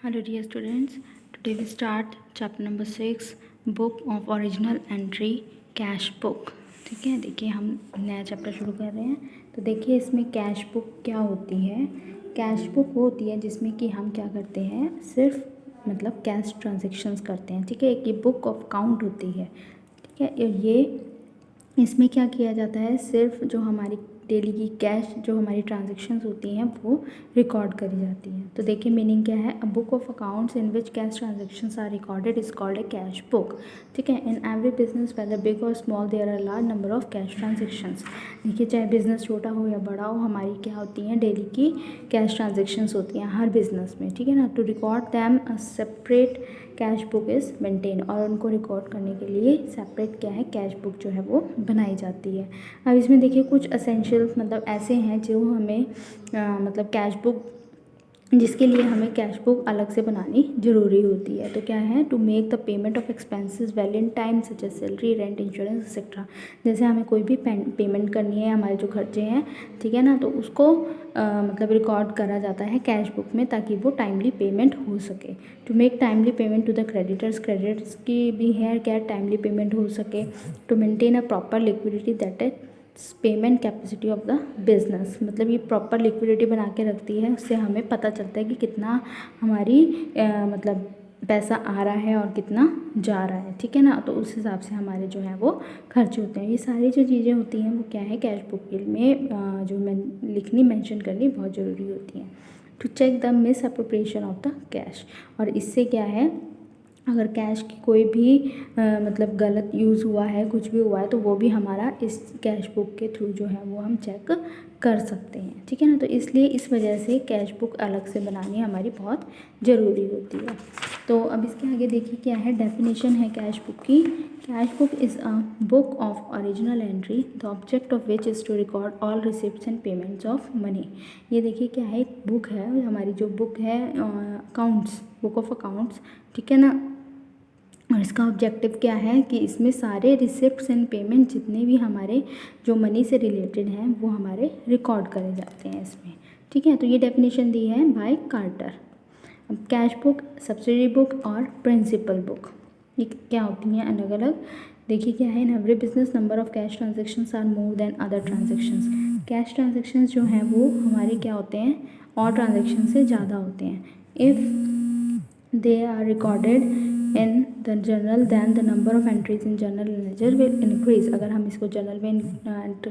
Hello dear students, today we start chapter number 6 book of original entry cash book. ठीक है, देखिए हम नया चैप्टर शुरू कर रहे हैं। तो देखिए इसमें कैश बुक क्या होती है। कैश बुक वो होती है जिसमें कि हम क्या करते हैं, सिर्फ मतलब कैश ट्रांजेक्शन्स करते हैं। ठीक है, एक ये बुक ऑफ अकाउंट होती है। ठीक है, ये इसमें क्या किया जाता है, सिर्फ जो हमारी डेली की कैश जो हमारी ट्रांजेक्शन्स होती हैं वो रिकॉर्ड करी जाती हैं। तो देखिए मीनिंग क्या है, a book of accounts in which cash transactions are recorded is called a cash book. ठीक है, in every business whether big और small there are large number of cash transactions. देखिए चाहे बिजनेस छोटा हो या बड़ा हो, हमारी क्या होती हैं, डेली की कैश ट्रांजेक्शन्स होती हैं हर बिजनेस में। ठीक है ना, to record them a separate cash book is maintain, और उनको रिकॉर्ड करने के लिए सेपरेट क्या है, कैश बुक जो है वो बनाई जाती है। अब इसमें देखिए कुछ असेंशियल्स मतलब ऐसे हैं जो हमें मतलब कैश बुक जिसके लिए हमें कैश बुक अलग से बनानी ज़रूरी होती है। तो क्या है, to make the payment of expenses well in time such as salary, rent, insurance etcetera. जैसे हमें कोई भी पेमेंट करनी है, हमारे जो खर्चे हैं, ठीक है ना, तो उसको मतलब रिकॉर्ड करा जाता है कैश बुक में ताकि वो टाइमली पेमेंट हो सके। To make timely payment to the creditors की भी है क्या, टाइमली पेमेंट हो सके। To maintain a proper liquidity that is payment capacity of the business, मतलब ये प्रॉपर लिक्विडिटी बना के रखती है, उससे हमें पता चलता है कि कितना हमारी मतलब पैसा आ रहा है और कितना जा रहा है। ठीक है ना, तो उस हिसाब से हमारे जो है वो खर्च होते हैं। ये सारी जो चीज़ें होती हैं वो क्या है, कैश बुक में जो लिखनी मेंशन करनी बहुत ज़रूरी होती है। To check the misappropriation of the cash, और इससे क्या है, अगर कैश की कोई भी मतलब गलत यूज़ हुआ है, कुछ भी हुआ है, तो वो भी हमारा इस कैश बुक के थ्रू जो है वो हम चेक कर सकते हैं। ठीक है ना, तो इसलिए इस वजह से कैश बुक अलग से बनानी हमारी बहुत ज़रूरी होती है। तो अब इसके आगे देखिए क्या है, डेफिनेशन है कैश बुक की। Cash book is a book of original entry the object of which is to record all receipts and payments of money. ये देखिए क्या है, एक बुक है, हमारी जो बुक है अकाउंट्स, बुक ऑफ अकाउंट्स। ठीक है ना, और इसका ऑब्जेक्टिव क्या है कि इसमें सारे रिसिप्ट्स एंड पेमेंट जितने भी हमारे जो मनी से रिलेटेड हैं वो हमारे रिकॉर्ड करे जाते हैं इसमें। ठीक है, तो ये डेफिनेशन दी है बाय कार्टर। अब कैश बुक, सब्सिडरी बुक और प्रिंसिपल बुक ये क्या होती हैं अलग अलग। देखिए क्या है, in every business number of cash transactions are more than other transactions. Cash transactions जो हैं वो हमारे क्या होते हैं, और ट्रांजेक्शन से ज़्यादा होते हैं। If they are recorded in the journal then the number of entries in journal ledger will increase. अगर हम इसको जर्नल में एंटर